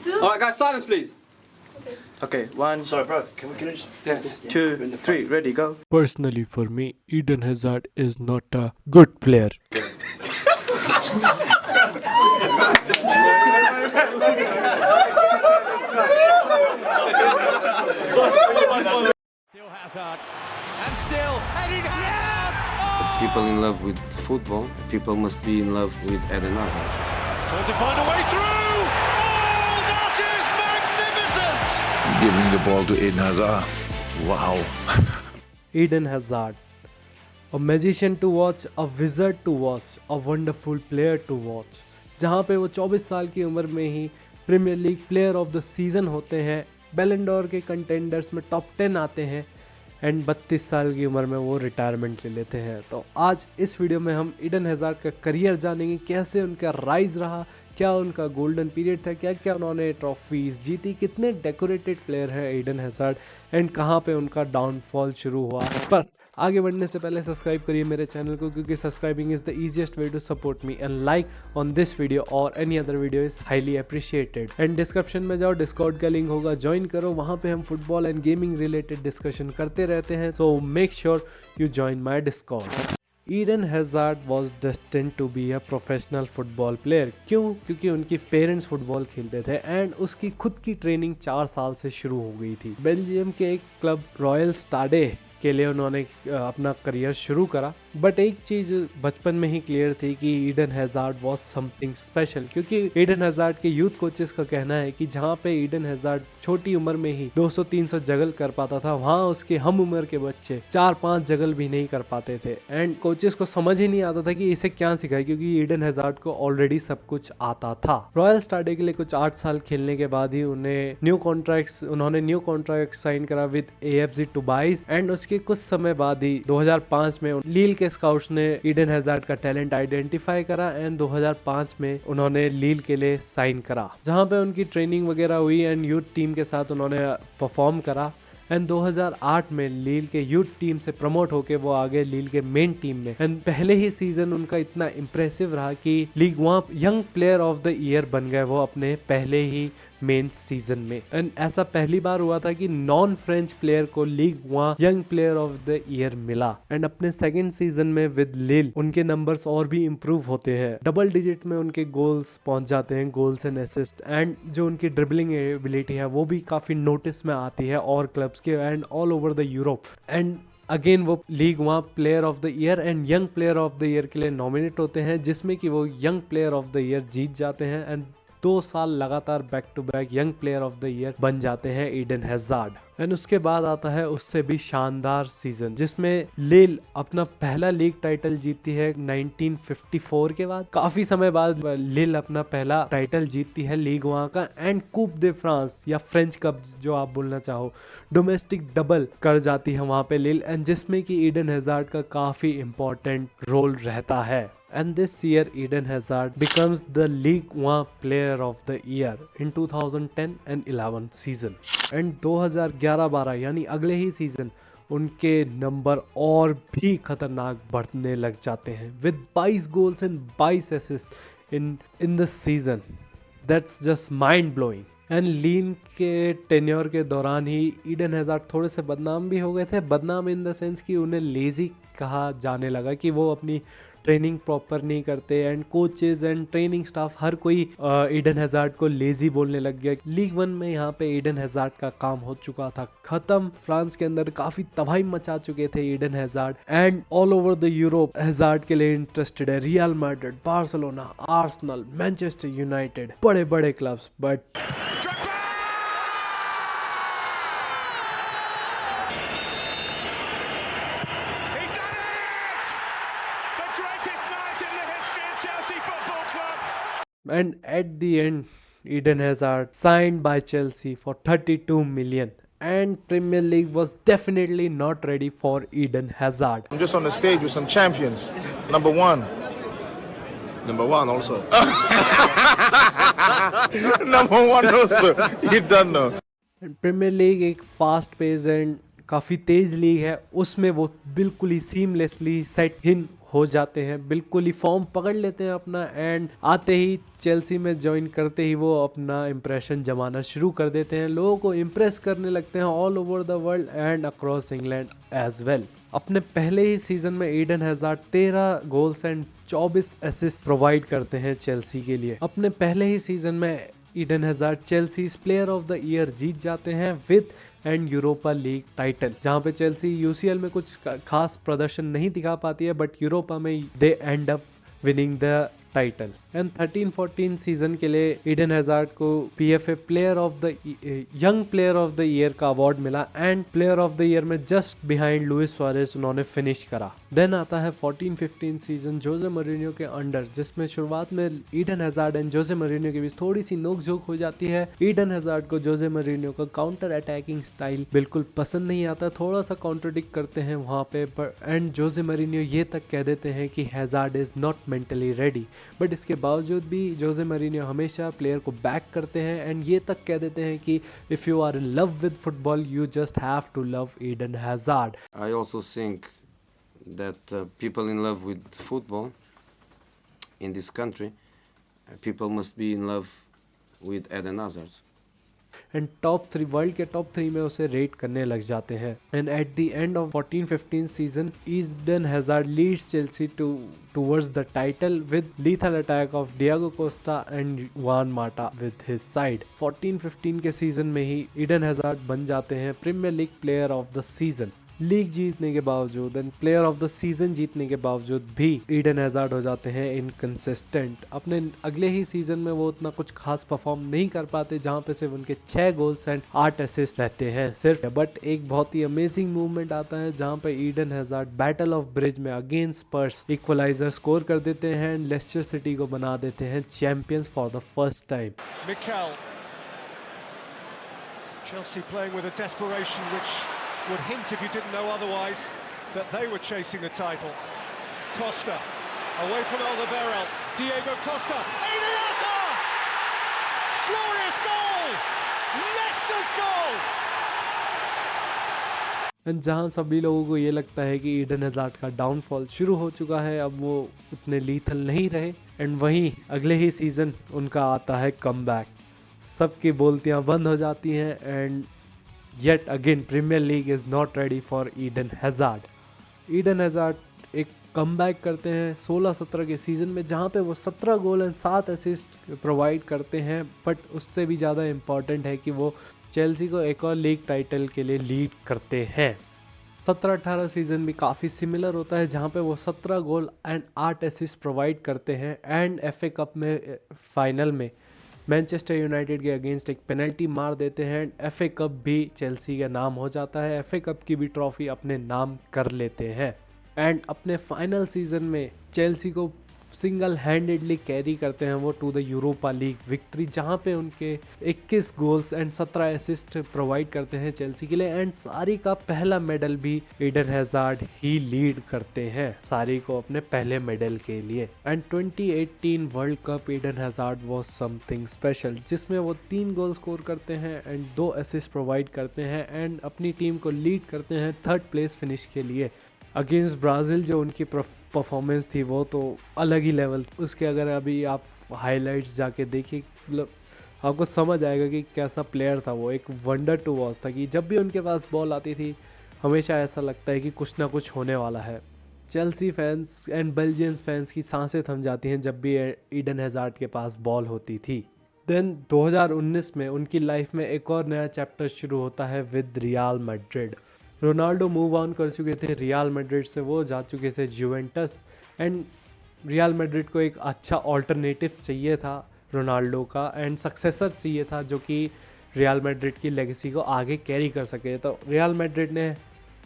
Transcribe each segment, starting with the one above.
Two. All right, guys, silence, please. Okay, 1, Sorry, bro. Can we just? Yes. 2, 3, ready, go. Personally, for me, Eden Hazard is not a good player. Still Hazard, and still heading Hazard. People in love with football, people must be in love with Eden Hazard. Trying to find a way through. Oh, that is magnificent! Giving the ball to Eden Hazard. Wow. Eden Hazard, a magician to watch, a wizard to watch, a wonderful player to watch. जहाँ पे वो 24 साल की उम्र में ही Premier league player of the season होते हैं, बैलन डोर के कंटेंडर्स में टॉप 10 आते हैं एंड 32 साल की उम्र में वो रिटायरमेंट ले लेते हैं। तो आज इस वीडियो में हम ईडन हैज़ार्ड का करियर जानेंगे, कैसे उनका राइज रहा, क्या उनका गोल्डन पीरियड था, क्या क्या उन्होंने ट्रॉफीज़ जीती, कितने डेकोरेटेड प्लेयर है ईडन हैज़ार्ड एंड कहाँ पे उनका डाउनफॉल शुरू हुआ। पर आगे बढ़ने से पहले सब्सक्राइब करिए मेरे चैनल को, क्योंकि subscribing is the easiest way to support me and like on this video और any other video is highly appreciated. And description में जाओ, डिस्कॉर्ड का लिंक होगा, ज्वाइन करो, वहाँ पे हम football and gaming related discussion करते रहते हैं, so make sure you join my Discord. Eden Hazard was destined to be a professional football player. क्यों? क्योंकि उनकी पेरेंट्स फुटबॉल खेलते थे एंड उसकी खुद की ट्रेनिंग 4 साल से शुरू हो गई थी। बेल्जियम के एक क्लब रॉयल स्टाडे के लिए उन्होंने अपना करियर शुरू करा, बट एक चीज़ बचपन में ही क्लियर थी कि Eden Hazard was something special, क्योंकि ईडन हैज़ार्ड के यूथ कोचेस का कहना है कि जहाँ पे ईडन हैज़ार्ड छोटी उम्र में ही 200-300 जगल कर पाता था, वहाँ उसके हम उम्र के बच्चे 4-5 जगल भी नहीं कर पाते थे एंड कोचेस को समझ ही नहीं आता था कि इसे क्या सिखाए, क्योंकि ईडन हैज़ार्ड को ऑलरेडी सब कुछ आता था। रॉयल स्टाडे के लिए कुछ 8 साल खेलने के बाद ही उन्होंने न्यू कॉन्ट्रैक्ट साइन करा विद AFC टुबाइस एंड उसके कुछ समय बाद ही 2005 में लील के स्काउट्स ने ईडन हैज़ार्ड का टैलेंट आइडेंटिफाई करा एंड 2005 में उन्होंने लील के लिए साइन करा, जहां पे उनकी ट्रेनिंग वगैरह हुई एंड यूथ टीम के साथ उन्होंने परफॉर्म करा एंड 2008 में लील के यूथ टीम से प्रमोट होके वो आ गए लील के मेन टीम में एंड पहले ही सीजन उनका इतना इम्प्रेसिव रहा कि लीग वहाँ young player of the year बन गए वो अपने पहले ही मेन सीजन में। एंड ऐसा पहली बार हुआ था कि नॉन फ्रेंच प्लेयर को लीग वहाँ young player of the year मिला एंड अपने सेकंड सीजन में विद लील उनके नंबर्स और भी इम्प्रूव होते हैं, डबल डिजिट में उनके गोल्स पहुंच जाते हैं, गोल्स एंड असिस्ट, एंड जो उनकी ड्रिबलिंग एबिलिटी है वो भी काफी नोटिस में आती है और क्लब्स के and all over the Europe. And again वो लीग वहाँ player of the year and young player of the year के लिए नॉमिनेट होते हैं, जिसमें कि वो young player of the year जीत जाते हैं एंड 2 साल लगातार back to back young player of the year बन जाते हैं ईडन हैज़ार्ड। एंड उसके बाद आता है उससे भी शानदार सीजन, जिसमें लील अपना पहला लीग टाइटल जीतती है 1954 के बाद। काफी समय बाद लील अपना पहला टाइटल जीतती है लीग वहाँ का एंड कूप दे फ्रांस या फ्रेंच कप जो आप बोलना चाहो, डोमेस्टिक डबल कर जाती है वहाँ पे लील एंड जिसमें कि ईडन हैज़ार्ड का काफी इंपॉर्टेंट रोल रहता है। And this year Eden Hazard becomes the League One Player of the Year in 2010 and 11 season. And 2011-12 यानी अगले ही सीजन उनके नंबर और भी खतरनाक बढ़ने लग जाते हैं with 22 goals and 22 assists in the season. That's just mind blowing. And लीन के टेन्योर के दौरान ही ईडन हैज़ार्ड थोड़े से बदनाम भी हो गए थे, बदनाम इन द सेंस कि उन्हें लेजी कहा जाने लगा कि वो अपनी ट्रेनिंग प्रॉपर नहीं करते and coaches and training staff हर कोई ईडन हैज़ार्ड को लेजी बोलने लग गया। लीग 1 में यहाँ पे ईडन हैज़ार्ड का काम हो चुका था खत्म, फ्रांस के अंदर काफी तबाही मचा चुके थे Eden hazard and all over the Europe hazard के लिए इंटरेस्टेड है real Madrid, Barcelona, Arsenal, Manchester United, बड़े बड़े clubs, but and at the end Eden Hazard signed by Chelsea for 32 million and Premier League was definitely not ready for Eden Hazard. I'm just on the stage with some champions. Number one also. Number one also. You don't know. Premier League एक fast pace and काफ़ी तेज़ league है, उसमें वो बिल्कुल ही seamlessly set इन हो जाते हैं, बिल्कुल ही फॉर्म पकड़ लेते हैं अपना, एंड आते ही चेल्सी में ज्वाइन करते ही वो अपना इम्प्रेशन जमाना शुरू कर देते हैं, लोगों को इम्प्रेस करने लगते हैं all over the world and across England as well. अपने पहले ही सीजन में Eden Hazard 13 goals and 24 assist provide करते हैं चेल्सी के लिए। अपने पहले ही सीजन में Eden Hazard Chelsea player of the year जीत जाते हैं with and Europa League title, जहां पे चेल्सी यूसीएल में कुछ खास प्रदर्शन नहीं दिखा पाती है, बट यूरोपा में they end up winning the title. And 13-14 season के लिए ईडन हैजार्ड को PFA player of the young player of the year का अवार्ड मिला, and player of the year में जस्ट बिहाइंड लुइस सुआरेज उन्होंने finish करा। Then आता है 14-15 सीजन जोसे मौरिन्यो के अंडर, जिसमें शुरुआत में ईडन हैजार्ड एंड जोसे मौरिन्यो के बीच थोड़ी सी नोकझोंक हो जाती है। ईडन हैजार्ड को जोसे मौरिन्यो का काउंटर अटैकिंग स्टाइल बिल्कुल पसंद नहीं आता, थोड़ा सा कॉन्ट्रडिक्ट करते हैं वहाँ पे, एंड जोसे मौरिन्यो ये तक कह देते हैं कि hazard is not mentally ready, but इसके बावजूद भी जोसे मौरिन्यो हमेशा प्लेयर को बैक करते हैं एंड ये तक कह देते हैं कि if you are in love with football you just have to love Eden Hazard. I also think that people in love with football in this country, people must be in love with Eden Hazard. And top 3 world के top 3 में उसे rate करने लग जाते हैं। And at the end of 14-15 season Eden Hazard leads Chelsea towards the title with lethal attack of Diego Costa and Juan Mata with his side. 14-15 के season में ही Eden hazard बन जाते हैं premier league player of the season. League जीतने के बावजूद and player of the season जीतने के बावजूद भी ईडन हैजार्ड हो जाते हैं इनकंसिस्टेंट। अपने अगले ही सीजन में वो उतना कुछ खास परफॉर्म नहीं कर पाते, जहां पे सिर्फ उनके 6 गोल्स एंड 8 असिस्ट रहते हैं सिर्फ। बट एक बहुत ही अमेजिंग मूवमेंट आता है जहां पे Eden hazard battle of bridge में अगेंस्ट स्पर्स इक्वलाइजर स्कोर कर देते हैं एंड लेस्टर सिटी को बना देते हैं champions for the first time. Mikel. Chelsea playing with a desperation which would hint, if you didn't know otherwise, that they were chasing a title. Costa, away from Alderweireld. Diego Costa. Eden Hazard! Glorious goal! Leicester's goal! And जहां सभी लोगों को ये लगता है कि Eden hazard का downfall शुरू हो चुका है, अब वो उतने लीथल नहीं रहे, एंड वहीं अगले ही सीजन उनका आता है कमबैक। सबकी बोलतियां बंद हो जाती हैं and yet again premier league is not ready for Eden Hazard. Eden Hazard एक कमबैक करते हैं 16-17 के सीजन में, जहां पे वो 17 गोल एंड 7 असिस्ट प्रोवाइड करते हैं, बट उससे भी ज़्यादा इम्पॉर्टेंट है कि वो चेल्सी को एक और लीग टाइटल के लिए लीड करते हैं। 17-18 सीजन भी काफ़ी सिमिलर होता है, जहां पे वो 17 गोल एंड 8 असिस्ट प्रोवाइड करते हैं, एंड FA कप में फाइनल में मैनचेस्टर यूनाइटेड के अगेंस्ट एक पेनल्टी मार देते हैं। FA कप भी चेल्सी का नाम हो जाता है, FA कप की भी ट्रॉफी अपने नाम कर लेते हैं, एंड अपने फाइनल सीजन में चेल्सी को सिंगल हैंडेडली कैरी करते हैं वो to the Europa league victory, जहां पे उनके 21 गोल्स एंड 17 असिस्ट प्रोवाइड करते हैं चेल्सी के लिए, एंड सारी का पहला मेडल भी ईडन हैजार्ड ही लीड करते हैं सारी को अपने पहले मेडल के लिए। And 2018 world cup Eden hazard was something special, जिसमें वो 3 गोल स्कोर करते हैं एंड 2 असिस्ट प्रोवाइड करते हैं, एंड अपनी टीम को लीड करते हैं 3rd प्लेस फिनिश के लिए अगेंस्ट ब्राज़ील। जो उनकी परफॉर्मेंस थी वो तो अलग ही लेवल, उसके अगर अभी आप हाइलाइट्स जाके देखिए, मतलब आपको समझ आएगा कि कैसा प्लेयर था वो। एक वंडर टू वॉच था कि जब भी उनके पास बॉल आती थी हमेशा ऐसा लगता है कि कुछ ना कुछ होने वाला है। चेल्सी फैंस एंड बेल्जियंस फैंस की सांसें थम जाती हैं जब भी ईडन हैजार्ड के पास बॉल होती थी। देन 2019 में उनकी लाइफ में एक और नया चैप्टर शुरू होता है with real Madrid. Ronaldo move on कर चुके थे रियल मैड्रिड से, वो जा चुके थे जुवेंटस, एंड रियल मैड्रिड को एक अच्छा ऑल्टरनेटिव चाहिए था रोनाल्डो का, एंड सक्सेसर चाहिए था जो कि रियल मैड्रिड की लेगेसी को आगे कैरी कर सके। तो रियल मैड्रिड ने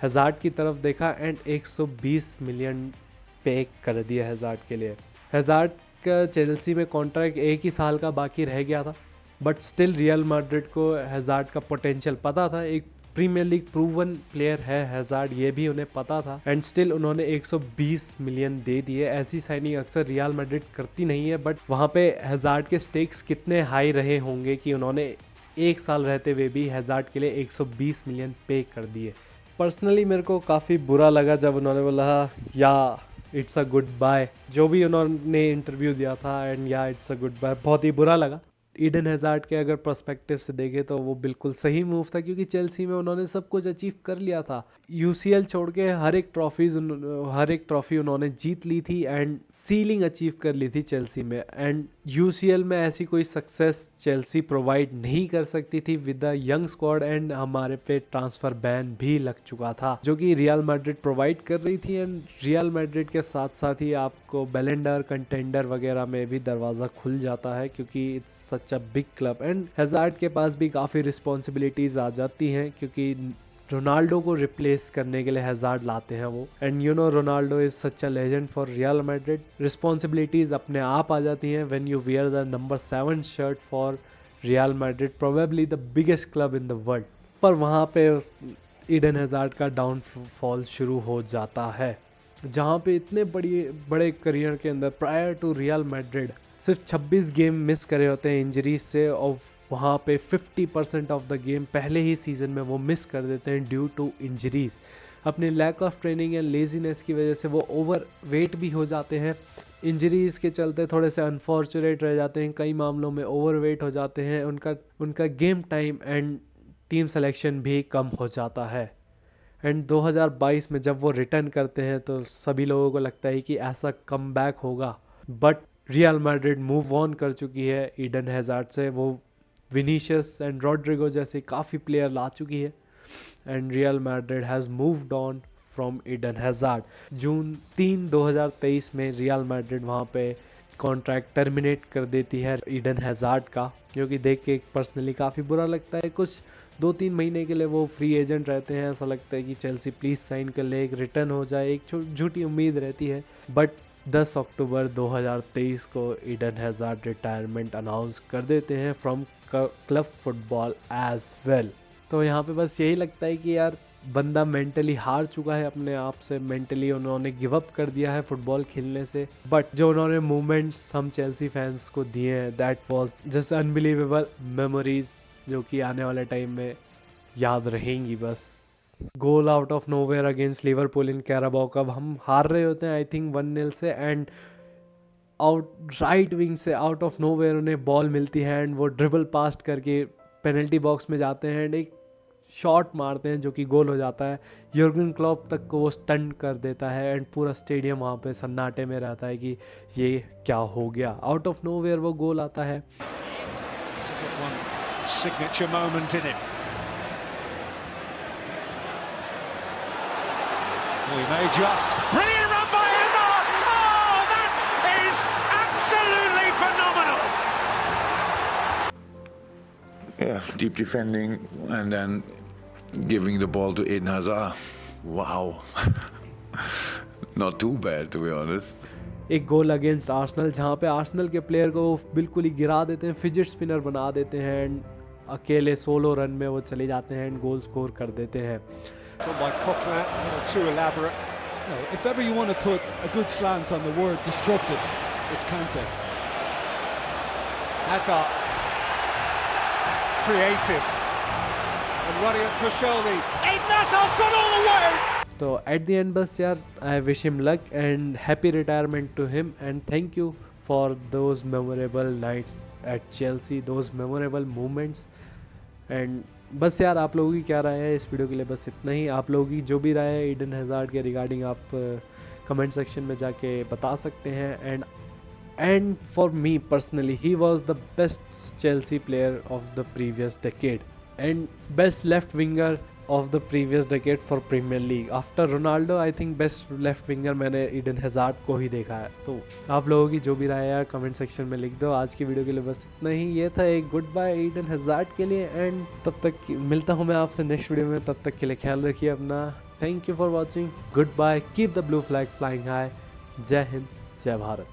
हैजार्ड की तरफ देखा एंड 120 मिलियन पे कर दिया हैजार्ड के लिए। हैजार्ड का चेल्सी में कॉन्ट्रैक्ट 1 ही साल का बाकी रह गया था, बट स्टिल रियल मैड्रिड को हैजार्ड का पोटेंशियल पता था, एक प्रीमियर लीग प्रूवन प्लेयर है हैजार्ड, ये भी उन्हें पता था, एंड स्टिल उन्होंने 120 मिलियन दे दिए। ऐसी साइनिंग अक्सर रियल मैड्रिड करती नहीं है, बट वहाँ पे हैजार्ड के स्टेक्स कितने हाई रहे होंगे कि उन्होंने 1 साल रहते हुए भी हैजार्ड के लिए 120 मिलियन पे कर दिए। पर्सनली मेरे को काफ़ी बुरा लगा जब उन्होंने बोला या इट्स अ गुड बाय, जो भी उन्होंने इंटरव्यू दिया था, एंड या इट्स अ गुड बाय, बहुत ही बुरा लगा। ईडन हैजार्ड के अगर पर्सपेक्टिव से देखें तो वो बिल्कुल सही मूव था, क्योंकि चेल्सी में उन्होंने सब कुछ अचीव कर लिया था। यूसीएल छोड़ के हर एक ट्रॉफी उन्होंने जीत ली थी एंड सीलिंग अचीव कर ली थी चेल्सी में। एंड यूसीएल में ऐसी कोई सक्सेस चेल्सी प्रोवाइड नहीं कर सकती थी with the young squad, and हमारे पे ट्रांसफर बैन भी लग चुका था जो कि रियल मैड्रिड प्रोवाइड कर रही थी। एंड रियल मैड्रिड के साथ साथ ही आपको बैलेंडर कंटेंडर वगैरह में भी दरवाज़ा खुल जाता है, क्योंकि it's such a big club. And hazard के पास भी काफ़ी रिस्पॉन्सिबिलिटीज़ आ जाती हैं, क्योंकि रोनाल्डो को रिप्लेस करने के लिए हैजार्ड लाते हैं वो। And you know Ronaldo is such a legend for real Madrid. Responsibilities अपने आप आ जाती हैं when you wear the number 7 shirt for real Madrid, probably the biggest club in the world. पर वहाँ पे ईडन हैजार्ड का डाउनफॉल शुरू हो जाता है, जहाँ पे इतने बड़े करियर के अंदर प्रायर टू रियल मैड्रिड सिर्फ 26 गेम मिस करे होते हैं इंजरीज से, और वहाँ पे 50% ऑफ द गेम पहले ही सीज़न में वो मिस कर देते हैं ड्यू टू इंजरीज। अपने lack of training and laziness की वजह से वो ओवर वेट भी हो जाते हैं, इंजरीज के चलते थोड़े से अनफॉर्चुनेट रह जाते हैं, कई मामलों में ओवर वेट हो जाते हैं, उनका game time and team selection भी कम हो जाता है। एंड 2022 में जब वो रिटर्न करते हैं तो सभी लोगों को लगता है कि ऐसा कम बैक होगा, but real Madrid move on कर चुकी है ईडन हैजार्ड से। वो विनीशियस एंड रॉड्रिगो जैसे काफ़ी प्लेयर ला चुकी है, and Real Madrid has moved on from Eden Hazard. June 3, 2023 में रियल मैड्रिड वहाँ पे कॉन्ट्रैक्ट टर्मिनेट कर देती है ईडन हैजार्ड का, क्योंकि देख के पर्सनली काफ़ी बुरा लगता है। कुछ 2-3 महीने के लिए वो फ्री एजेंट रहते हैं, ऐसा लगता है कि चेल्सी प्लीज़ साइन कर ले, एक रिटर्न हो जाए, एक झूठी उम्मीद रहती है। बट 10 अक्टूबर 2023 को ईडन हैजार्ड रिटायरमेंट अनाउंस कर देते हैं from club football as well. तो यहाँ पे बस यही लगता है कि यार बंदा मेंटली हार चुका है अपने आप से, मेंटली उन्होंने गिव अप कर दिया है फुटबॉल खेलने से। बट जो उन्होंने मोमेंट्स हम चेल्सी फैंस को दिए हैं, that was just unbelievable memories, जो कि आने वाले टाइम में याद रहेंगी बस। Goal out of nowhere against Liverpool in Carabao Cup, हम हार रहे होते हैं आई थिंक 1-0 से, एंड राइट विंग से आउट ऑफ नोवेयर उन्हें बॉल मिलती है एंड वो ड्रिबल पास्ट करके पेनल्टी बॉक्स में जाते हैं एंड एक शॉट मारते हैं जो कि गोल हो जाता है। युर्गन क्लॉप तक को वो स्टन कर देता है एंड पूरा स्टेडियम वहाँ पे सन्नाटे में रहता है कि ये क्या हो गया। आउट ऑफ नोवेयर वो गोल आता है। Signature moment in it. We may just brilliant run by Hazard. Oh, that is absolutely phenomenal. Yeah, deep defending and then giving the ball to Eden Hazard. Wow. Not too bad, to be honest. एक गोल against Arsenal जहाँ पे Arsenal के player को बिल्कुल ही गिरा देते हैं, fidget spinner बना देते हैं एंड अकेले सोलो रन में वो चले जाते हैं एंड गोल स्कोर कर देते हैं। So by Coquelin, a little too elaborate. No, if ever you want to put a good slant on the word destructive, it's Kante. Hazard. Creative. And running at Koscielny. Eden Hazard's gone all the way! तो at the end बस यार I wish him luck and happy retirement to him and thank you for those memorable nights at Chelsea, those memorable moments. And बस यार आप लोगों की क्या राय है इस वीडियो के लिए, बस इतना ही। आप लोगों की जो भी राय है ईडन हैजार्ड के रिगार्डिंग आप कमेंट सेक्शन में जाके बता सकते हैं। And for me personally he was the best Chelsea player of the previous decade and best left winger of the previous decade for Premier League. After Ronaldo, I think best left winger मैंने Eden Hazard को ही देखा है। तो आप लोगों की जो भी राय है कमेंट सेक्शन में लिख दो। आज की वीडियो के लिए बस इतना ही। ये था एक गुड बाय ईडन हैजार्ड के लिए एंड तब तक मिलता हूँ मैं आपसे नेक्स्ट वीडियो में। तब तक के लिए ख्याल रखिए अपना। Thank you for watching, good bye, keep the blue flag flying high. जय हिंद, जय भारत।